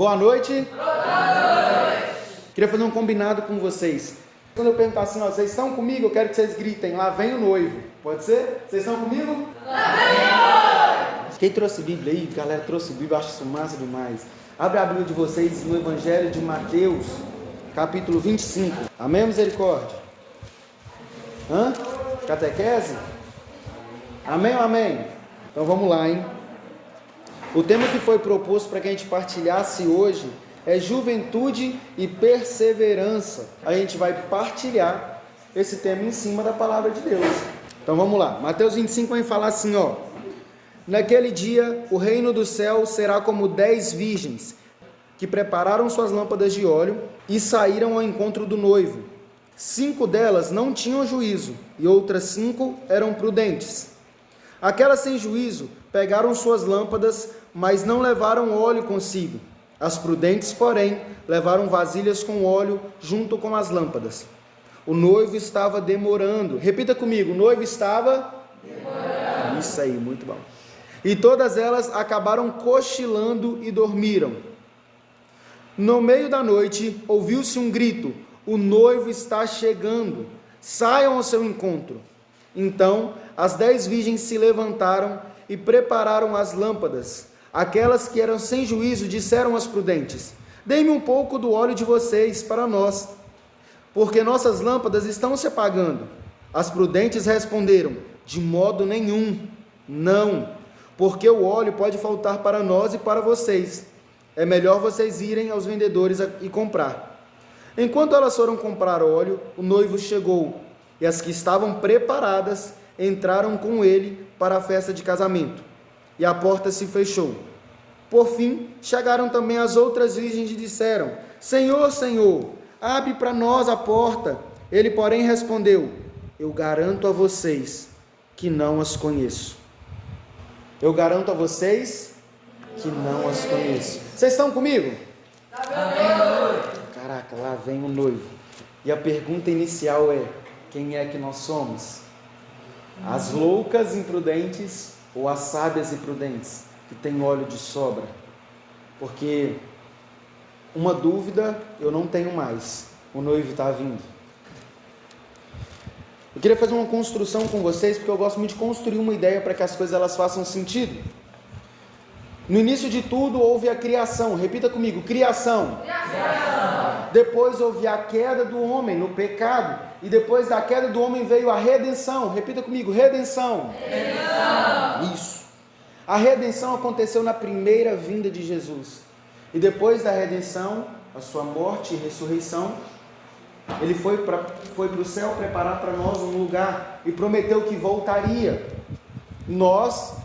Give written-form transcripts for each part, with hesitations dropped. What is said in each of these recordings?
Boa noite. Boa noite. Queria fazer um combinado com vocês. Quando eu perguntar assim, vocês estão comigo? Eu quero que vocês gritem, lá vem o noivo. Pode ser? Vocês estão comigo? Lá vem o noivo. Quem trouxe Bíblia aí? Galera, trouxe Bíblia, eu acho isso massa demais. Abre a Bíblia de vocês no Evangelho de Mateus, capítulo 25. Amém, misericórdia? Catequese? Amém ou amém? Então vamos lá, hein? O tema que foi proposto para que a gente partilhasse hoje é juventude e perseverança. A gente vai partilhar esse tema em cima da palavra de Deus. Então vamos lá. Mateus 25 vai falar assim, Naquele dia, o reino do céu será como 10 virgens, que prepararam suas lâmpadas de óleo e saíram ao encontro do noivo. 5 delas não tinham juízo, e outras 5 eram prudentes. Aquelas sem juízo pegaram suas lâmpadas, mas não levaram óleo consigo. As prudentes, porém, levaram vasilhas com óleo junto com as lâmpadas. O noivo estava demorando. Repita comigo, o noivo estava demorando. Isso aí, muito bom. E todas elas acabaram cochilando e dormiram. No meio da noite, ouviu-se um grito: o noivo está chegando, saiam ao seu encontro. Então, as 10 virgens se levantaram e prepararam as lâmpadas. Aquelas que eram sem juízo disseram às prudentes: deem-me um pouco do óleo de vocês para nós, porque nossas lâmpadas estão se apagando. As prudentes responderam: de modo nenhum, não, porque o óleo pode faltar para nós e para vocês. É melhor vocês irem aos vendedores e comprar. Enquanto elas foram comprar óleo, o noivo chegou, e as que estavam preparadas entraram com ele para a festa de casamento, e a porta se fechou. Por fim, chegaram também as outras virgens e disseram: Senhor, Senhor, abre para nós a porta. Ele, porém, respondeu: eu garanto a vocês que não as conheço. Eu garanto a vocês que não as conheço. Vocês estão comigo? Caraca, lá vem o noivo. E a pergunta inicial é: quem é que nós somos? As loucas imprudentes ou as sábias e prudentes que têm óleo de sobra? Porque uma dúvida eu não tenho mais: o noivo está vindo. Eu queria fazer uma construção com vocês, porque eu gosto muito de construir uma ideia para que as coisas elas façam sentido. No início de tudo houve a criação. Repita comigo: criação. Depois houve a queda do homem no pecado, e depois da queda do homem veio a redenção. Repita comigo: redenção. Isso. A redenção aconteceu na primeira vinda de Jesus, e depois da redenção, a sua morte e ressurreição, ele foi para o céu preparar para nós um lugar e prometeu que voltaria.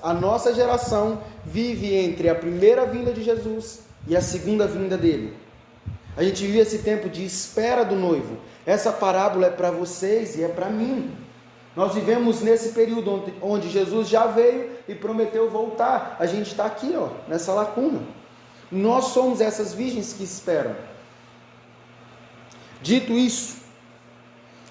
A nossa geração vive entre a primeira vinda de Jesus e a segunda vinda dele. A gente vive esse tempo de espera do noivo. Essa parábola é para vocês e é para mim. Nós vivemos nesse período onde Jesus já veio e prometeu voltar. A gente está aqui, nessa lacuna. Nós somos essas virgens que esperam. Dito isso,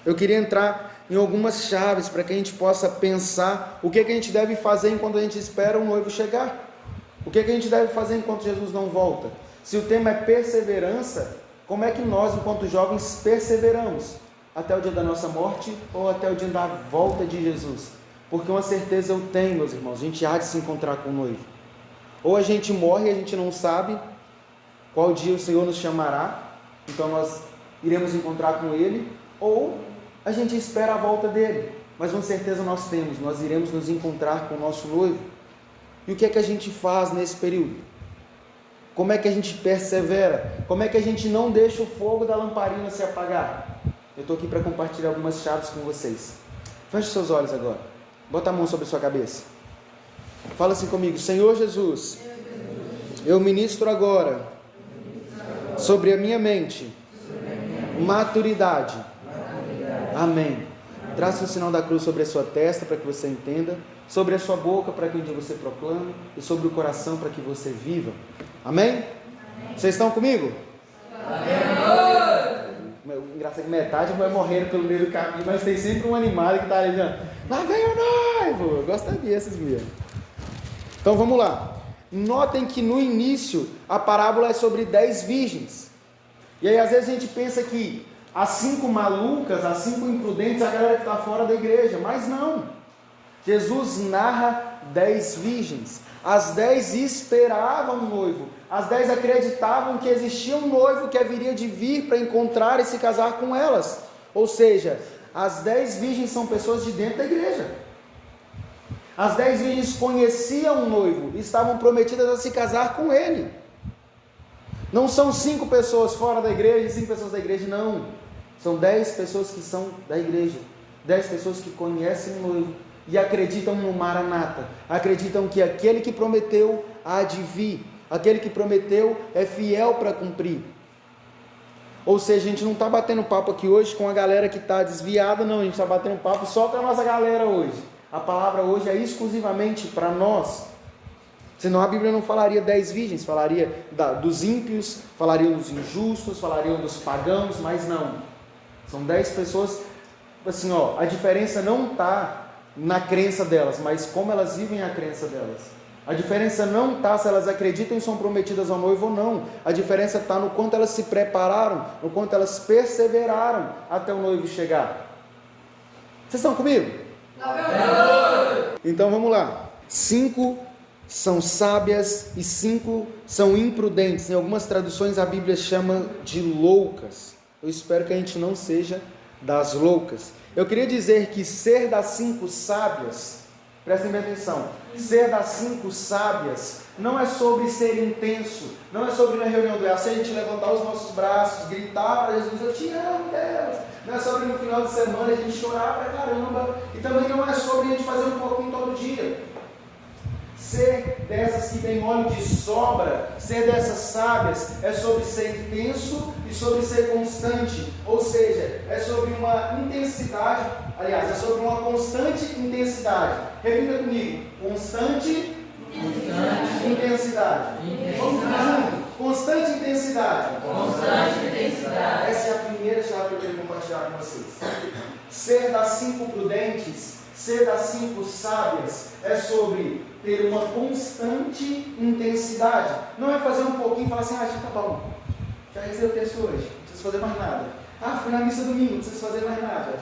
eu queria entrar em algumas chaves para que a gente possa pensar o que a gente deve fazer enquanto a gente espera o noivo chegar. O que a gente deve fazer enquanto Jesus não volta? Se o tema é perseverança, como é que nós, enquanto jovens, perseveramos? Até o dia da nossa morte ou até o dia da volta de Jesus? Porque uma certeza eu tenho, meus irmãos, a gente há de se encontrar com o noivo. Ou a gente morre e a gente não sabe qual dia o Senhor nos chamará, então nós iremos encontrar com Ele, ou a gente espera a volta dele, mas uma certeza nós temos: nós iremos nos encontrar com o nosso noivo. E o que é que a gente faz nesse período? Como é que a gente persevera? Como é que a gente não deixa o fogo da lamparina se apagar? Eu estou aqui para compartilhar algumas chaves com vocês. Feche seus olhos agora, bota a mão sobre a sua cabeça, fala assim comigo: Senhor Jesus, eu ministro agora sobre a minha mente maturidade. Amém. Traça o sinal da cruz sobre a sua testa para que você entenda, sobre a sua boca para que um dia você proclame, e sobre o coração para que você viva. Amém? Vocês estão comigo? Amém. Engraçado que metade vai morrendo pelo meio do caminho, mas tem sempre um animado que está ali dizendo: lá vem o noivo. Eu gosto desses mesmo. Então vamos lá. Notem que no início a parábola é sobre 10 virgens. E aí às vezes a gente pensa que as 5 malucas, as 5 imprudentes, a galera que está fora da igreja. Mas não. Jesus narra 10 virgens. As 10 esperavam o noivo. As 10 acreditavam que existia um noivo que haveria de vir para encontrar e se casar com elas. Ou seja, as 10 virgens são pessoas de dentro da igreja. As 10 virgens conheciam o noivo e estavam prometidas a se casar com ele. Não são 5 pessoas fora da igreja e 5 pessoas da igreja, não. São 10 pessoas que são da igreja. 10 pessoas que conhecem o noivo e acreditam no Maranata. Acreditam que aquele que prometeu há de vir. Aquele que prometeu é fiel para cumprir. Ou seja, a gente não está batendo papo aqui hoje com a galera que está desviada, não. A gente está batendo papo só com a nossa galera hoje. A palavra hoje é exclusivamente para nós. Senão a Bíblia não falaria 10 virgens, falaria dos ímpios, falaria dos injustos, falaria dos pagãos, mas não. São 10 pessoas, assim, a diferença não está na crença delas, mas como elas vivem a crença delas. A diferença não está se elas acreditam e são prometidas ao noivo ou não. A diferença está no quanto elas se prepararam, no quanto elas perseveraram até o noivo chegar. Vocês estão comigo? Então vamos lá. 5 são sábias e 5 são imprudentes. Em algumas traduções a Bíblia chama de loucas. Eu espero que a gente não seja das loucas. Eu queria dizer que ser das 5 sábias, prestem bem atenção, ser das 5 sábias não é sobre ser intenso, não é sobre na reunião do EAC a gente levantar os nossos braços, gritar para Jesus, eu te amo, Deus. Não é sobre no final de semana a gente chorar pra caramba, e também não é sobre a gente fazer um pouquinho todo dia. Ser dessas que tem óleo de sobra, ser dessas sábias, é sobre ser intenso e sobre ser constante. Ou seja, é sobre uma intensidade, aliás, é sobre uma constante intensidade. Repita comigo, constante intensidade. Vamos junto. Constante intensidade. Essa é a primeira chave que eu queria compartilhar com vocês. Ser das 5 prudentes, ser das 5 sábias, é sobre ter uma constante intensidade. Não é fazer um pouquinho e falar assim, já tá bom, já rezei o texto hoje, não preciso fazer mais nada. Fui na missa domingo, não preciso fazer mais nada.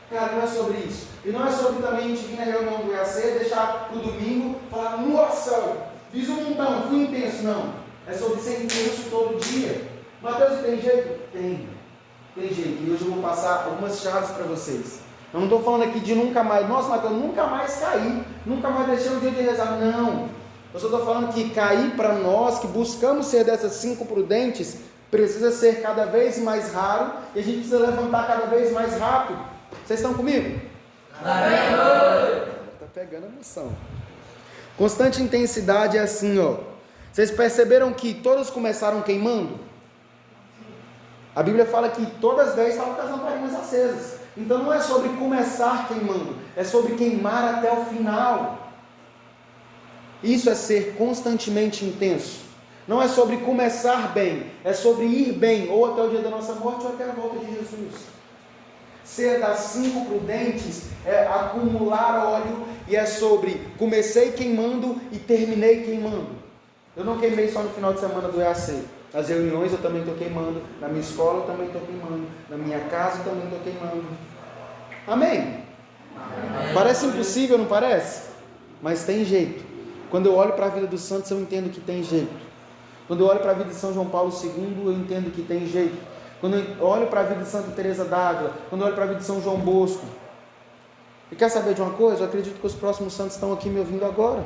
Cara, não é sobre isso. E não é sobre também a gente vir na reunião do EAC, deixar pro domingo, falar, nossa, fiz um montão, fui intenso. Não. É sobre ser intenso todo dia. Mateus, tem jeito? Tem jeito. E hoje eu vou passar algumas chaves para vocês. Eu não estou falando aqui de nunca mais, nossa, Mateus, nunca mais cair, nunca mais deixei um dia de rezar. Não. Eu só estou falando que cair para nós, que buscamos ser dessas 5 prudentes, precisa ser cada vez mais raro e a gente precisa levantar cada vez mais rápido. Vocês estão comigo? Está pegando a emoção. Constante intensidade é assim, Vocês perceberam que todas começaram queimando? A Bíblia fala que todas as 10 estavam com as lamparinas acesas. Então não é sobre começar queimando, é sobre queimar até o final. Isso é ser constantemente intenso. Não é sobre começar bem, é sobre ir bem, ou até o dia da nossa morte, ou até a volta de Jesus. Ser das 5 prudentes é acumular óleo, e é sobre comecei queimando e terminei queimando. Eu não queimei só no final de semana do EAC. Nas reuniões eu também estou queimando, na minha escola eu também estou queimando, na minha casa eu também estou queimando. Amém? Parece impossível, não parece? Mas tem jeito. Quando eu olho para a vida dos santos, eu entendo que tem jeito. Quando eu olho para a vida de São João Paulo II, eu entendo que tem jeito. Quando eu olho para a vida de Santa Teresa d'Ávila, quando eu olho para a vida de São João Bosco. E quer saber de uma coisa? Eu acredito que os próximos santos estão aqui me ouvindo agora.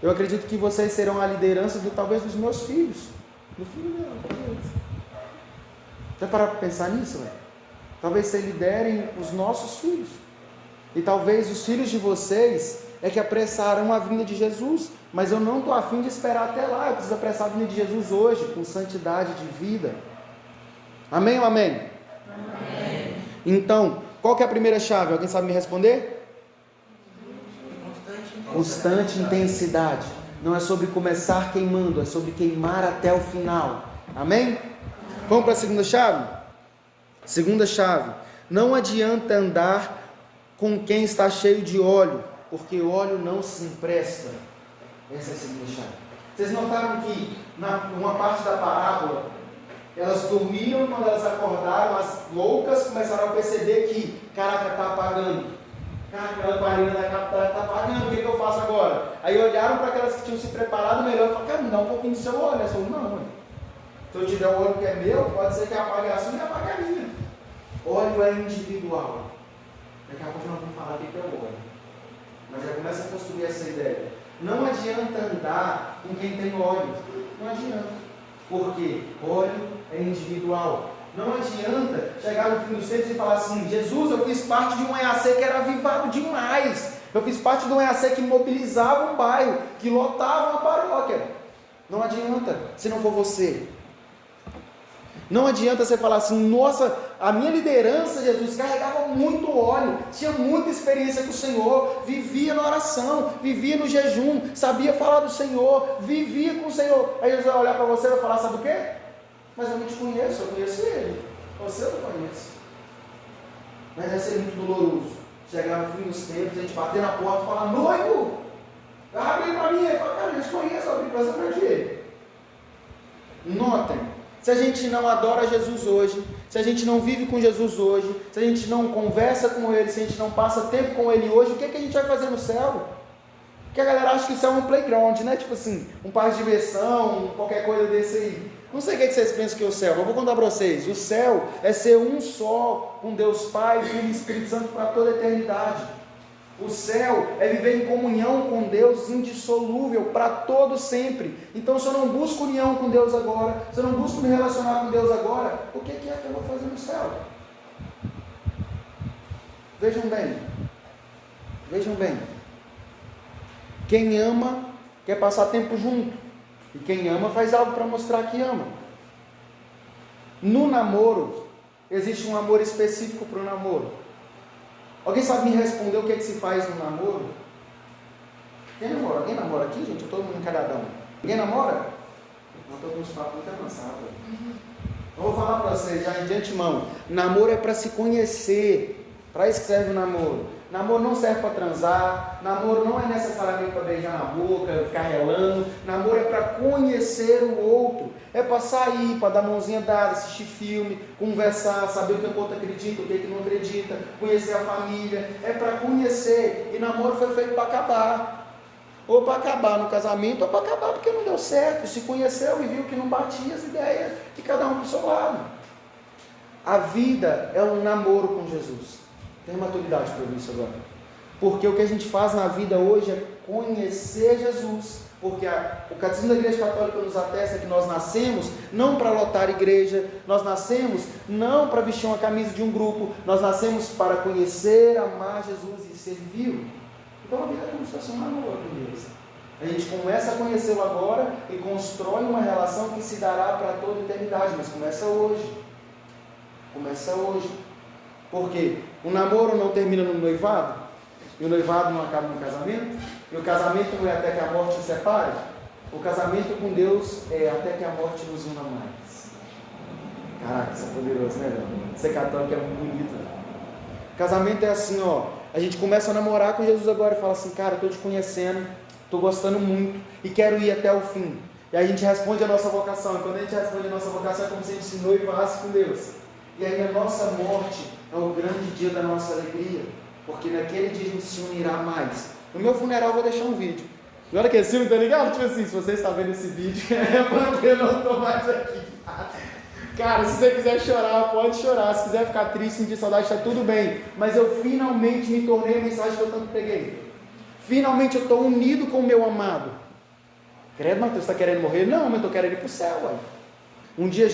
Eu acredito que vocês serão a liderança talvez dos meus filhos. Do filho dela, talvez. Já pararam para pensar nisso, velho? Talvez vocês liderem os nossos filhos. E talvez os filhos de vocês é que apressarão a vinda de Jesus. Mas eu não estou a fim de esperar até lá. Eu preciso apressar a vinda de Jesus hoje, com santidade de vida. Amém ou amém? Amém. Então, qual que é a primeira chave? Alguém sabe me responder? Constante intensidade. Não é sobre começar queimando, é sobre queimar até o final. Amém? Vamos para a segunda chave? Segunda chave. Não adianta andar com quem está cheio de óleo, porque óleo não se empresta. Essa é a segunda chave. Vocês notaram que, numa parte da parábola, elas dormiram e quando elas acordaram, as loucas começaram a perceber que, caraca, está apagando. Caraca, a lamparina da capital está apagando, o que eu faço agora? Aí olharam para aquelas que tinham se preparado melhor e falaram, cara, me dá um pouquinho do seu óleo. Elas falaram, não, mãe. Se eu te der o óleo que é meu, pode ser que apague a sua e apague a minha. Óleo é individual. Daqui a pouco nós vamos falar o que é o óleo. Mas já começa a construir essa ideia. Não adianta andar com quem tem óleo. Não adianta. Porque óleo é individual. Não adianta chegar no fim dos tempos e falar assim, Jesus, eu fiz parte de um EAC que era avivado demais. Eu fiz parte de um EAC que mobilizava um bairro, que lotava uma paróquia. Não adianta, se não for você. Não adianta você falar assim, nossa, a minha liderança, Jesus, carregava muito óleo, tinha muita experiência com o Senhor, vivia na oração, vivia no jejum, sabia falar do Senhor, vivia com o Senhor. Aí Jesus vai olhar para você e vai falar, sabe o quê? Mas eu não te conheço, eu conheço ele. Você eu não conheço. Mas vai ser muito doloroso. Chegar no fim dos tempos, a gente bater na porta e falar, noivo, abre para mim. Ele fala, cara, eu te conheço, abre para você para quê? Notem. Se a gente não adora Jesus hoje, se a gente não vive com Jesus hoje, se a gente não conversa com Ele, se a gente não passa tempo com Ele hoje, o que a gente vai fazer no céu? Porque a galera acha que o céu é um playground, né? Tipo assim, um parque de diversão, qualquer coisa desse aí. Não sei o que vocês pensam que é o céu, mas eu vou contar para vocês. O céu é ser um só com Deus Pai, Filho e Espírito Santo para toda a eternidade. O céu é viver em comunhão com Deus indissolúvel para todo sempre. Então, se eu não busco união com Deus agora, se eu não busco me relacionar com Deus agora, o que é que eu vou fazer no céu? Vejam bem. Quem ama quer passar tempo junto, e quem ama faz algo para mostrar que ama. No namoro, existe um amor específico para o namoro. Alguém sabe me responder o que é que se faz no namoro? Quem namora? Alguém namora aqui, gente? Eu estou todo mundo encalhadão. Ninguém namora? Não, estou com uns papos muito avançados. Eu vou falar para vocês já de antemão. Namoro é para se conhecer. Para isso que serve o namoro. Namoro não serve para transar. Namoro não é necessariamente para beijar na boca, ficar relando. Namoro é para conhecer o outro. É para sair, para dar mãozinha dada, assistir filme, conversar, saber o que o outro acredita, o que não acredita, conhecer a família. É para conhecer. E namoro foi feito para acabar. Ou para acabar no casamento, ou para acabar porque não deu certo. Se conheceu e viu que não batia as ideias, e cada um para o seu lado. A vida é um namoro com Jesus. Tem maturidade para ouvir isso agora. Porque o que a gente faz na vida hoje é conhecer Jesus. Porque o Catecismo da Igreja Católica nos atesta que nós nascemos não para lotar igreja, nós nascemos não para vestir uma camisa de um grupo, nós nascemos para conhecer, amar Jesus e servi-lo. Então a vida é como se fosse um namoro com Deus. A gente começa a conhecê-lo agora e constrói uma relação que se dará para toda a eternidade, mas começa hoje. Começa hoje. Por quê? O namoro não termina no noivado, e o noivado não acaba no casamento, e o casamento não é até que a morte os separe. O casamento com Deus é até que a morte nos una mais. Caraca, isso é poderoso, né, velho? Ser católico é muito bonito, né? Casamento é assim, ó, a gente começa a namorar com Jesus agora e fala assim, cara, eu estou te conhecendo, estou gostando muito e quero ir até o fim. E aí a gente responde a nossa vocação, e quando a gente responde a nossa vocação é como se a gente se noivasse com Deus. E aí a nossa morte é o grande dia da nossa alegria, porque naquele dia a gente se unirá mais. No meu funeral eu vou deixar um vídeo. E olha que esse filme, tá ligado? Tipo assim, se você está vendo esse vídeo, é porque eu não estou mais aqui. Cara, se você quiser chorar, pode chorar. Se quiser ficar triste, sentir saudade, está tudo bem. Mas eu finalmente me tornei a mensagem que eu tanto peguei. Finalmente eu estou unido com o meu amado. Credo, Mateus, está querendo morrer? Não, mas eu estou querendo ir para o céu, ué. Um dia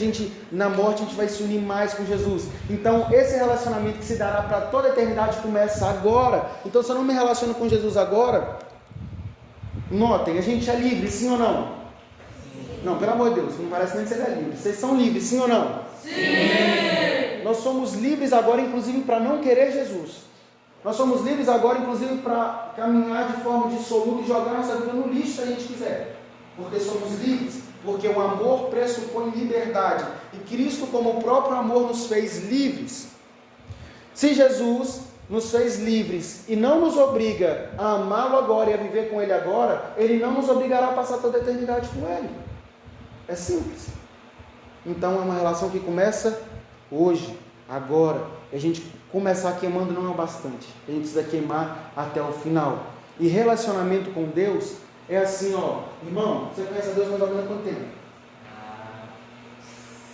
na morte a gente vai se unir mais com Jesus. Então esse relacionamento que se dará para toda a eternidade começa agora. Então se eu não me relaciono com Jesus agora, notem, a gente é livre, sim ou não? Sim. Não, pelo amor de Deus, não parece nem que você é livre. Vocês são livres, sim ou não? Sim. Nós somos livres agora, inclusive, para não querer Jesus. Nós somos livres agora, inclusive, para caminhar de forma dissoluta e jogar nossa vida no lixo se a gente quiser. Porque somos livres. Porque o amor pressupõe liberdade. E Cristo, como o próprio amor, nos fez livres. Se Jesus nos fez livres e não nos obriga a amá-lo agora e a viver com Ele agora, Ele não nos obrigará a passar toda a eternidade com Ele. É simples. Então é uma relação que começa hoje, agora. A gente começar queimando não é o bastante. A gente precisa queimar até o final. E relacionamento com Deus é assim, ó. Irmão, você conhece a Deus mais ou menos há quanto tempo?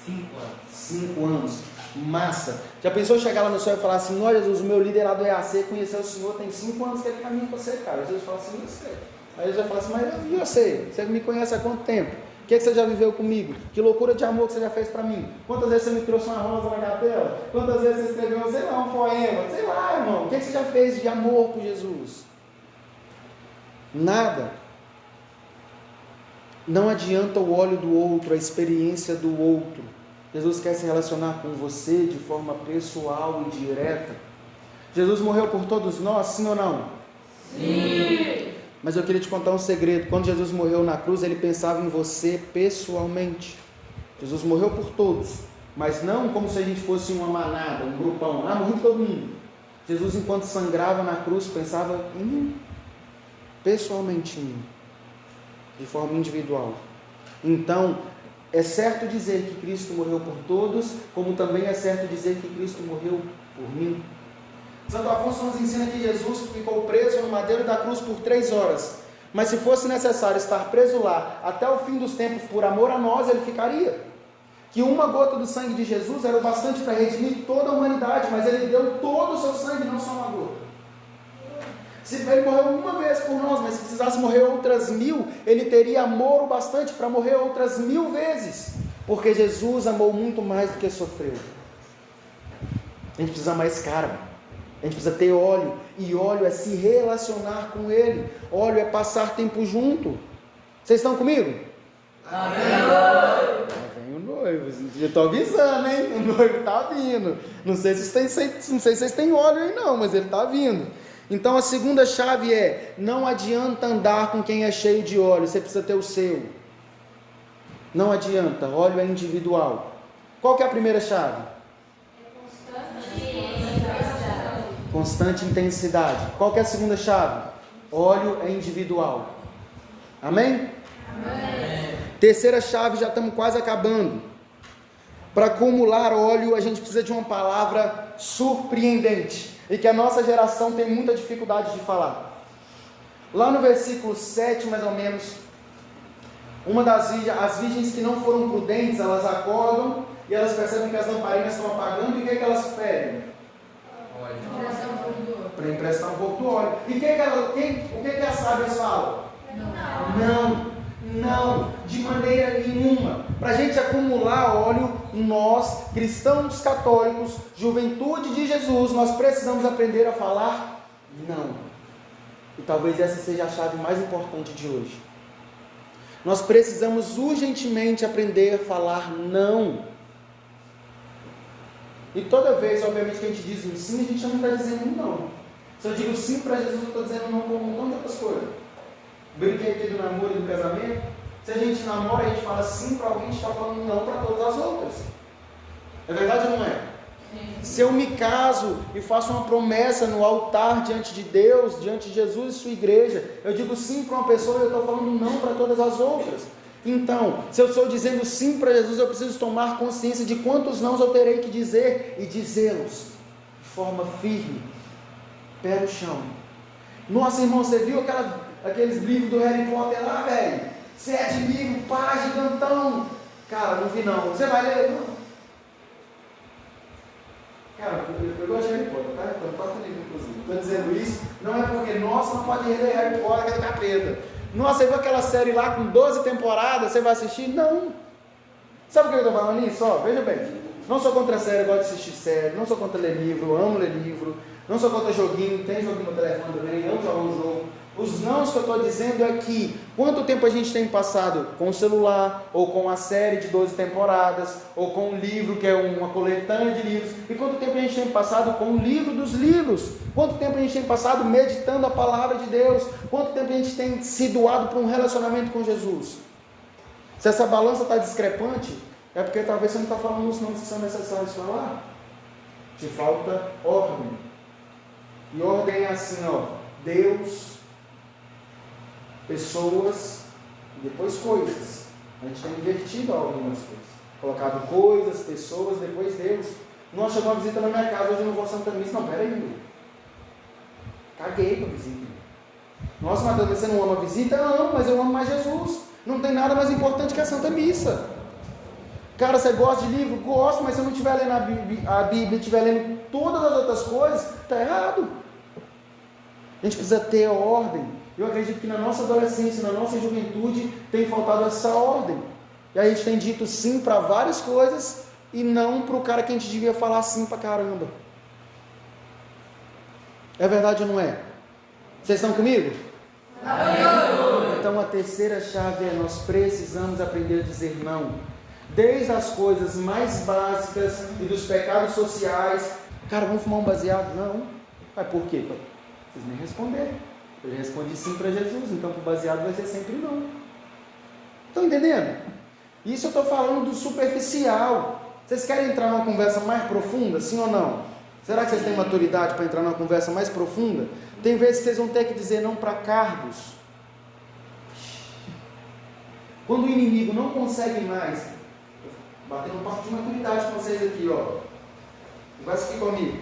5 anos. 5 anos. Massa. Já pensou chegar lá no céu e falar assim: olha Jesus, o meu líder lá do EAC conheceu o Senhor, tem 5 anos que ele caminha com você, cara. Jesus fala assim: eu sei. Aí Jesus vai falar assim: mas eu sei, você me conhece há quanto tempo? O que você já viveu comigo? Que loucura de amor que você já fez para mim? Quantas vezes você me trouxe uma rosa na capela? Quantas vezes você escreveu, sei lá, um poema? Sei lá, irmão. O que você já fez de amor com Jesus? Nada. Não adianta o óleo do outro, a experiência do outro. Jesus quer se relacionar com você de forma pessoal e direta. Jesus morreu por todos nós, sim ou não? Sim! Mas eu queria te contar um segredo. Quando Jesus morreu na cruz, Ele pensava em você pessoalmente. Jesus morreu por todos, mas não como se a gente fosse uma manada, um grupão. Ah, morreu todo mundo. Jesus, enquanto sangrava na cruz, pensava em mim, pessoalmente em mim, de forma individual. Então, é certo dizer que Cristo morreu por todos, como também é certo dizer que Cristo morreu por mim. Santo Afonso nos ensina que Jesus ficou preso no madeiro da cruz por 3 horas, mas se fosse necessário estar preso lá até o fim dos tempos por amor a nós, ele ficaria. Que uma gota do sangue de Jesus era o bastante para redimir toda a humanidade, mas ele deu todo o seu sangue, não só uma gota. Se ele morreu uma vez por nós, mas se precisasse morrer outras 1000, ele teria amor o bastante para morrer outras 1000 vezes, porque Jesus amou muito mais do que sofreu. A gente precisa amar esse cara. A gente precisa ter óleo, e óleo é se relacionar com Ele, óleo é passar tempo junto. Vocês estão comigo? Amém! Vem o noivo, eu estou avisando, hein? O noivo está vindo. Não sei se vocês têm óleo aí não, mas ele está vindo. Então a segunda chave é: não adianta andar com quem é cheio de óleo, você precisa ter o seu. Não adianta, óleo é individual. Qual que é a primeira chave? Constante intensidade. Qual que é a segunda chave? Óleo é individual. Amém? Amém. Terceira chave, já estamos quase acabando. Para acumular óleo, a gente precisa de uma palavra surpreendente, e que a nossa geração tem muita dificuldade de falar. Lá no versículo 7, mais ou menos, as virgens que não foram prudentes, elas acordam e elas percebem que as lamparinas estão apagando, e o que elas pedem? Para emprestar um pouco do óleo. E o que as sábias falam? Não, de maneira nenhuma. Para a gente acumular óleo, nós, cristãos católicos, juventude de Jesus, nós precisamos aprender a falar não. E talvez essa seja a chave mais importante de hoje. Nós precisamos urgentemente aprender a falar não. E toda vez, obviamente, que a gente diz um sim, a gente não está dizendo um não. Se eu digo sim para Jesus, eu estou dizendo não para um monte de outras coisas. Brinquei aqui do namoro e do casamento. Se a gente namora, a gente fala sim para alguém, a gente está falando não para todas as outras. É verdade ou não é? Sim. Se eu me caso e faço uma promessa no altar diante de Deus, diante de Jesus e sua igreja, eu digo sim para uma pessoa e eu estou falando não para todas as outras. Então, se eu estou dizendo sim para Jesus, eu preciso tomar consciência de quantos nãos eu terei que dizer e dizê-los de forma firme, pé no chão. Nossa, irmão, você viu aqueles livros do Harry Potter lá, velho? 7 livros, pá, gigantão. Cara, não vi não. Você vai ler? Não. Cara, eu gosto de Harry Potter, tá? Eu 4 livros, inclusive. Estou dizendo isso, não é porque, nossa, não pode ler Harry Potter, que é do capeta. Nossa, você viu aquela série lá com 12 temporadas, você vai assistir? Não. Sabe o que eu estou falando nisso? Ó, veja bem. Não sou contra a série, eu gosto de assistir série. Não sou contra ler livro, eu amo ler livro. Não sou contra joguinho, tem joguinho no telefone também, amo jogar um jogo. Os nãos que eu estou dizendo é que quanto tempo a gente tem passado com o celular, ou com a série de 12 temporadas, ou com um livro que é uma coletânea de livros, e quanto tempo a gente tem passado com o livro dos livros, quanto tempo a gente tem passado meditando a palavra de Deus, quanto tempo a gente tem se doado para um relacionamento com Jesus. Se essa balança está discrepante, é porque talvez você não está falando os nomes que são necessários falar. Te falta ordem. E ordem é assim, Deus, pessoas e depois coisas. A gente tem invertido algumas coisas. Colocado coisas, pessoas, depois Deus. Nossa, chegou uma visita na minha casa, hoje eu não vou à Santa Missa. Não, peraí, meu. Caguei para a visita. Nossa, Matheus, você não ama a visita? Não, mas eu amo mais Jesus. Não tem nada mais importante que a Santa Missa. Cara, você gosta de livro? Gosto, mas se eu não estiver lendo a Bíblia e estiver lendo todas as outras coisas, está errado. A gente precisa ter ordem. Eu acredito que na nossa adolescência, na nossa juventude, tem faltado essa ordem. E a gente tem dito sim para várias coisas e não para o cara que a gente devia falar sim para caramba. É verdade ou não é? Vocês estão comigo? Então a terceira chave é: nós precisamos aprender a dizer não. Desde as coisas mais básicas e dos pecados sociais. Cara, vamos fumar um baseado? Não. Mas por quê? Vocês nem responderam. Eu já respondi sim para Jesus, então para o baseado vai ser sempre não. Estão entendendo? Isso eu estou falando do superficial. Vocês querem entrar numa conversa mais profunda, sim ou não? Será que vocês têm maturidade para entrar numa conversa mais profunda? Tem vezes que vocês vão ter que dizer não para cargos. Quando o inimigo não consegue mais, batendo um papo de maturidade com vocês aqui, conversa aqui comigo.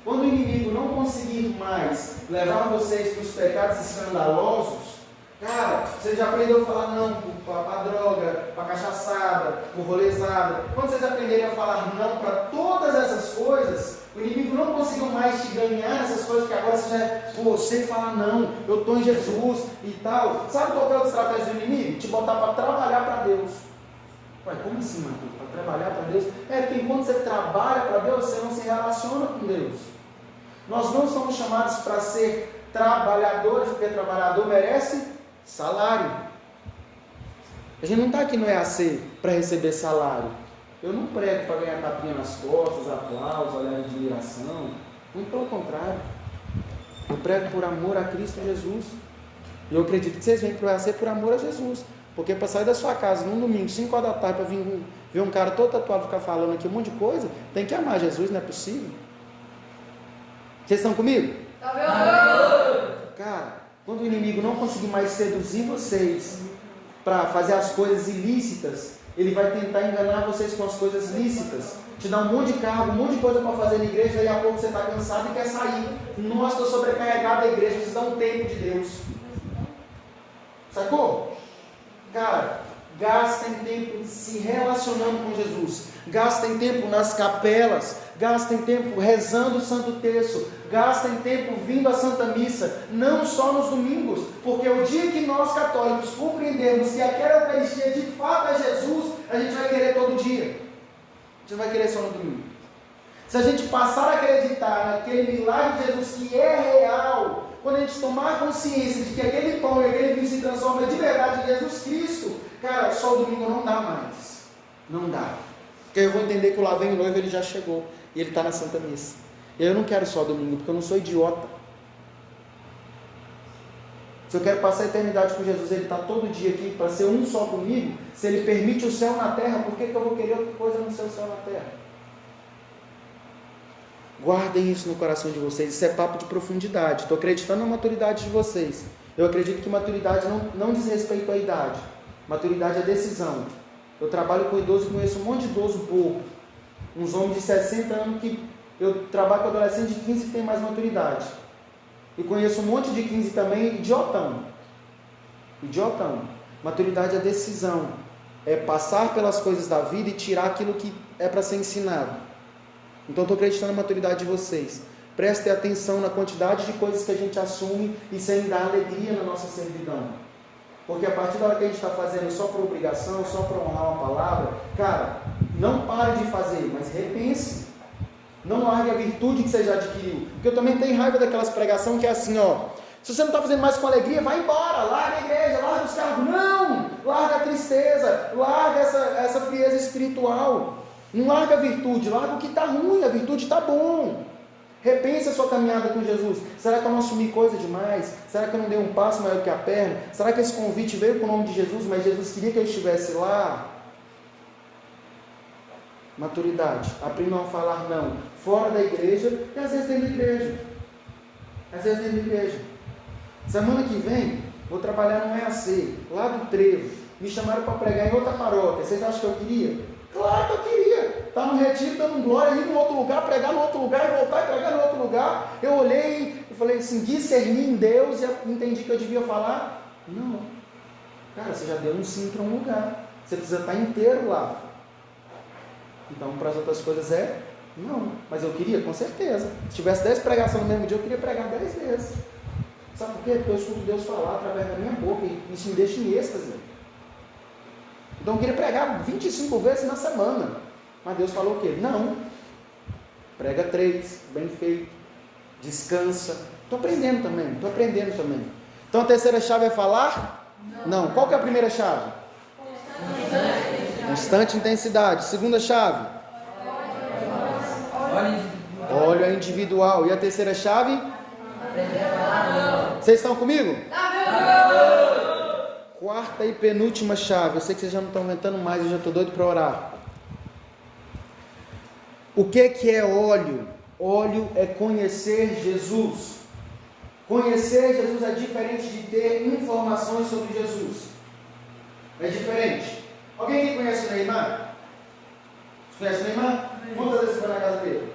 Quando o inimigo não conseguir mais levar vocês para os pecados escandalosos, cara, você já aprendeu a falar não para droga, para cachaçada, para rolezada. Quando vocês aprenderem a falar não para todas essas coisas, o inimigo não conseguiu mais te ganhar nessas coisas, porque agora você fala não, eu estou em Jesus e tal. Sabe qual é a estratégia do inimigo? Te botar para trabalhar para Deus. Ué, como assim, Marcos? Para trabalhar para Deus? Porque enquanto você trabalha para Deus, você não se relaciona com Deus. Nós não somos chamados para ser trabalhadores, porque trabalhador merece salário. A gente não está aqui no EAC para receber salário. Eu não prego para ganhar tapinha nas costas, aplausos, olhar de admiração. Muito pelo contrário. Eu prego por amor a Cristo Jesus. E eu acredito que vocês vêm para o EAC por amor a Jesus. Porque para sair da sua casa num domingo, 5 horas da tarde, para vir ver um cara todo tatuado ficar falando aqui um monte de coisa, tem que amar Jesus, não é possível. Vocês estão comigo? Cara, quando o inimigo não conseguir mais seduzir vocês para fazer as coisas ilícitas, ele vai tentar enganar vocês com as coisas lícitas, te dar um monte de cargo, um monte de coisa para fazer na igreja, e a pouco você está cansado e quer sair. Nossa, estou sobrecarregado da igreja, precisa dar um tempo de Deus. Sacou? Cara, gastem tempo se relacionando com Jesus, gastem tempo nas capelas, gastem tempo rezando o Santo Terço, gastem tempo vindo à Santa Missa, não só nos domingos, porque o dia que nós católicos compreendermos que aquela Eucaristia de fato é Jesus, a gente vai querer todo dia, a gente não vai querer só no domingo. Se a gente passar a acreditar naquele milagre de Jesus que é real, quando a gente tomar consciência de que aquele pão e aquele vinho se transformam de verdade em Jesus Cristo, cara, só o domingo não dá mais. Não dá. Porque eu vou entender que o lá vem o noivo, ele já chegou. E ele está na Santa Missa. E eu não quero só domingo, porque eu não sou idiota. Se eu quero passar a eternidade com Jesus, ele está todo dia aqui para ser um só comigo. Se ele permite o céu na terra, por que eu vou querer outra coisa no seu céu na terra? Guardem isso no coração de vocês. Isso é papo de profundidade. Estou acreditando na maturidade de vocês. Eu acredito que maturidade não diz respeito à idade. Maturidade é decisão. Eu trabalho com idoso e conheço um monte de idoso bobo. Uns homens de 60 anos que eu trabalho com adolescente de 15 que tem mais maturidade. E conheço um monte de 15 também, idiotão. Idiotão. Maturidade é decisão. É passar pelas coisas da vida e tirar aquilo que é para ser ensinado. Então, estou acreditando na maturidade de vocês. Prestem atenção na quantidade de coisas que a gente assume e sem dar alegria na nossa servidão. Porque a partir da hora que a gente está fazendo só por obrigação, só para honrar uma palavra, cara, não pare de fazer, mas repense. Não largue a virtude que você já adquiriu. Porque eu também tenho raiva daquelas pregações que é assim, se você não está fazendo mais com alegria, vai embora, larga a igreja, larga os cargos. Não! Larga a tristeza, larga essa frieza espiritual. Não larga a virtude, larga o que está ruim, a virtude está bom. Repense a sua caminhada com Jesus. Será que eu não assumi coisa demais? Será que eu não dei um passo maior que a perna? Será que esse convite veio com o nome de Jesus, mas Jesus queria que eu estivesse lá? Maturidade. Aprendam a falar não fora da igreja e às vezes dentro da igreja. às vezes dentro da igreja. Semana que vem, vou trabalhar no EAC, lá do Trevo. Me chamaram para pregar em outra paróquia. Vocês acham que eu queria? Claro que eu queria. Estar no retiro, dando glória, ir no outro lugar, pregar no outro lugar e voltar e pregar no outro lugar. Eu olhei e falei assim, discerni em Deus e entendi que eu devia falar. Não. Cara, você já deu um sim para um lugar. Você precisa estar inteiro lá. Então, para as outras coisas não. Mas eu queria, com certeza. Se tivesse 10 pregações no mesmo dia, eu queria pregar 10 vezes. Sabe por quê? Porque eu escuto Deus falar através da minha boca e isso me deixa em êxtase. Então eu queria pregar 25 vezes na semana. Mas Deus falou o quê? Não. Prega 3, bem feito. Descansa. Estou aprendendo também. Então a terceira chave é falar? Não. Qual que é a primeira chave? Constante intensidade. Segunda chave? Óleo é individual. E a terceira chave? Vocês estão comigo? Quarta e penúltima chave. Eu sei que vocês já não estão aguentando mais, eu já estou doido para orar. O que é óleo? Óleo é conhecer Jesus. Conhecer Jesus é diferente de ter informações sobre Jesus. É diferente. Alguém aqui conhece o Neymar? Você conhece o Neymar? Quantas vezes você foi na casa dele?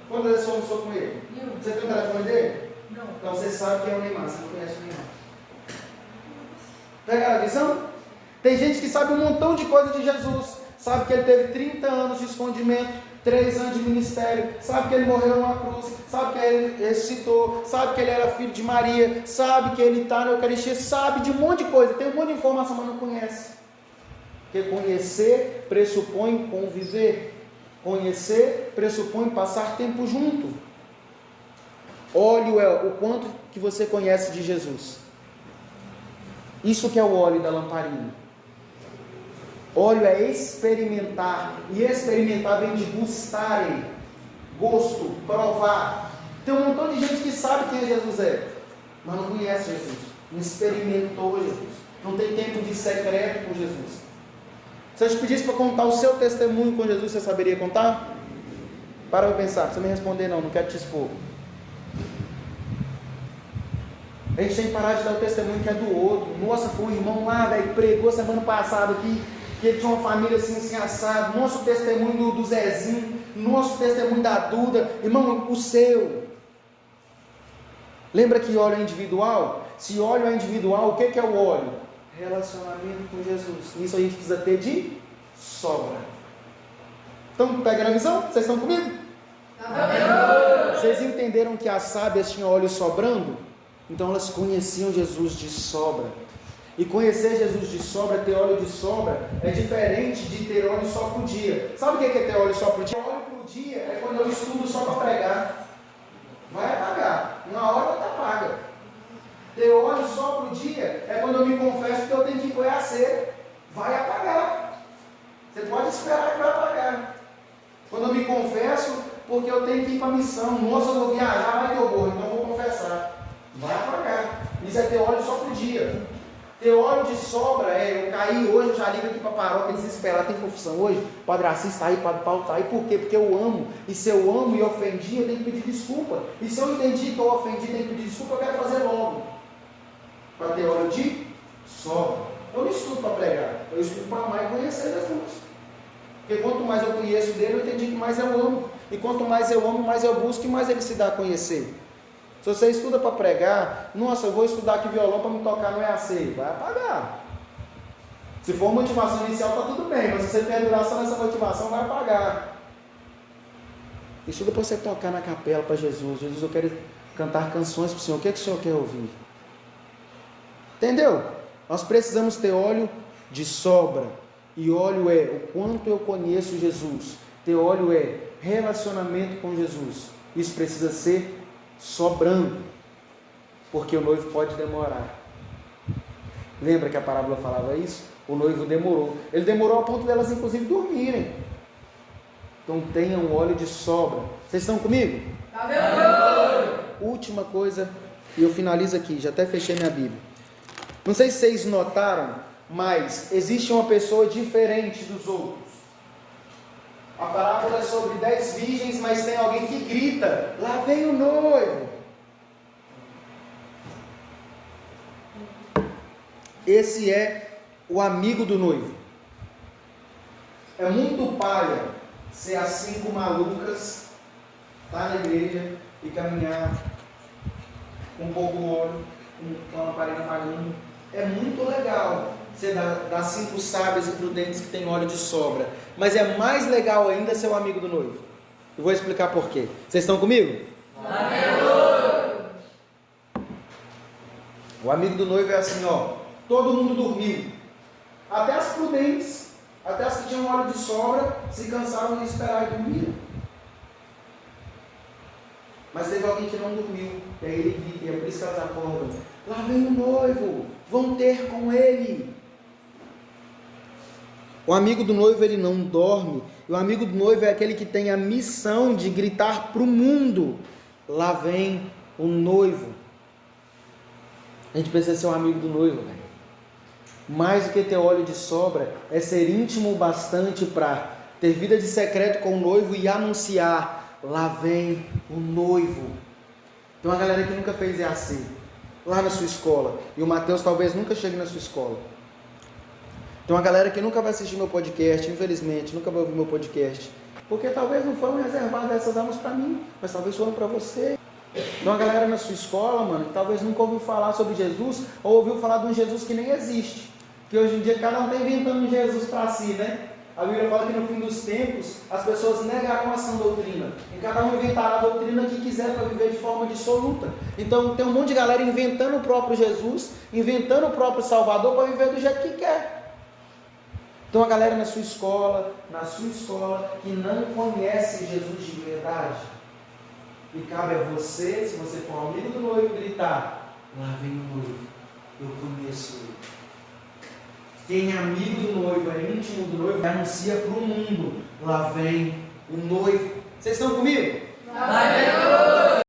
Quantas vezes você almoçou com ele? Você tem o telefone dele? Não. Então você sabe quem é o Neymar, você não conhece o Neymar. Pegaram a visão? Tem gente que sabe um montão de coisa de Jesus. Sabe que ele teve 30 anos de escondimento, 3 anos de ministério, sabe que ele morreu numa cruz, sabe que ele ressuscitou, sabe que ele era filho de Maria, sabe que ele está na Eucaristia, sabe de um monte de coisa, tem um monte de informação, mas não conhece. Porque conhecer pressupõe conviver, conhecer pressupõe passar tempo junto. Óleo é o quanto que você conhece de Jesus. Isso que é o óleo da lamparina. Óleo é experimentar, e experimentar vem de gustarem, gosto, provar. Tem um montão de gente que sabe quem Jesus é, mas não conhece Jesus, não experimentou Jesus, não tem tempo de secreto com Jesus. Se eu te pedisse para contar o seu testemunho com Jesus, você saberia contar? Para eu pensar, não precisa me responder não quero te expor. A gente tem que parar de dar o testemunho que é do outro. Nossa, foi um irmão lá, velho, pregou semana passada aqui, que ele tinha uma família assim assado. Nosso testemunho do Zezinho, nosso testemunho da Duda. Irmão, o seu. Lembra que óleo é individual? Se óleo é individual, o que é o óleo? Relacionamento com Jesus. Isso a gente precisa ter de sobra. Então, pega a visão? Vocês estão comigo? Vocês entenderam que as sábias tinham óleo sobrando? Então elas conheciam Jesus de sobra. E conhecer Jesus de sobra, ter óleo de sobra, é diferente de ter óleo só por dia. Sabe o que é ter óleo só por dia? Óleo por dia é quando eu estudo só para pregar. Vai apagar. Uma hora outra apaga. Ter óleo só por dia é quando eu me confesso que eu tenho que ir para o EAC. Vai apagar. Você pode esperar que vai apagar. Quando eu me confesso, porque eu tenho que ir para a missão. Nossa, eu vou viajar, vai ter o borro, então eu vou confessar. Vai apagar. Isso é ter óleo só por dia. Ter óleo de sobra é eu caí hoje, eu já ligo aqui para a paróquia desesperado, tem confissão hoje, o Padre Assis está aí, o Padre Paulo está aí, por quê? Porque eu amo, e se eu amo e ofendi, eu tenho que pedir desculpa, e se eu entendi que eu ofendi, tenho que pedir desculpa, eu quero fazer logo, para ter óleo de sobra. Eu não estudo para pregar, eu estudo para amar e conhecer Jesus, porque quanto mais eu conheço dele, eu entendi que mais eu amo, e quanto mais eu amo, mais eu busco, e mais ele se dá a conhecer. Se você estuda para pregar, nossa, eu vou estudar aqui violão para me tocar no EAC, vai apagar. Se for motivação inicial, está tudo bem, mas se você perdurar só nessa motivação, vai apagar. Estuda para você tocar na capela para Jesus. Jesus, eu quero cantar canções para o Senhor, o que o Senhor quer ouvir? Entendeu? Nós precisamos ter óleo de sobra, e óleo é o quanto eu conheço Jesus. Ter óleo é relacionamento com Jesus. Isso precisa ser sobrando, porque o noivo pode demorar. Lembra que a parábola falava isso? O noivo demorou. Ele demorou a ponto delas inclusive dormirem. Então tenham óleo de sobra. Vocês estão comigo? Última coisa, e eu finalizo aqui, já até fechei minha Bíblia. Não sei se vocês notaram, mas existe uma pessoa diferente dos outros. A parábola é sobre 10 virgens, mas tem alguém que grita, lá vem o noivo. Esse é o amigo do noivo. É muito paia ser as 5 malucas, estar na igreja e caminhar com pouco óleo, com a lamparina apagando. É muito legal ser das 5 sábias e prudentes que tem óleo de sobra. Mas é mais legal ainda ser o amigo do noivo. Eu vou explicar por quê. Vocês estão comigo? O amigo do noivo é assim, ó. Todo mundo dormiu. Até as prudentes, até as que tinham óleo de sobra, se cansaram de esperar e dormiram. Mas teve alguém que não dormiu. E aí ele grita, e é por isso que elas acordam. Lá vem o noivo, vão ter com ele. O amigo do noivo, ele não dorme. E o amigo do noivo é aquele que tem a missão de gritar para o mundo: lá vem o noivo. A gente precisa ser um amigo do noivo, velho. Mais do que ter óleo de sobra, é ser íntimo o bastante para ter vida de secreto com o noivo e anunciar: lá vem o noivo. Tem uma galera que nunca fez EAC lá na sua escola, e o Mateus talvez nunca chegue na sua escola. Tem uma galera que nunca vai assistir meu podcast, infelizmente, nunca vai ouvir meu podcast, porque talvez não foram reservadas essas almas para mim, mas talvez foram para você. Tem uma galera na sua escola, mano, que talvez nunca ouviu falar sobre Jesus, ou ouviu falar de um Jesus que nem existe, que hoje em dia cada um está inventando um Jesus para si, né? A Bíblia fala que no fim dos tempos as pessoas negarão a sã doutrina, e cada um inventará a doutrina que quiser para viver de forma dissoluta. Então tem um monte de galera inventando o próprio Jesus, inventando o próprio Salvador para viver do jeito que quer. Tem uma galera na sua escola que não conhece Jesus de verdade. E cabe a você, se você for amigo do noivo, gritar: lá vem o noivo, eu conheço ele. Quem é amigo do noivo, é íntimo do noivo, anuncia para o mundo: lá vem o noivo. Vocês estão comigo?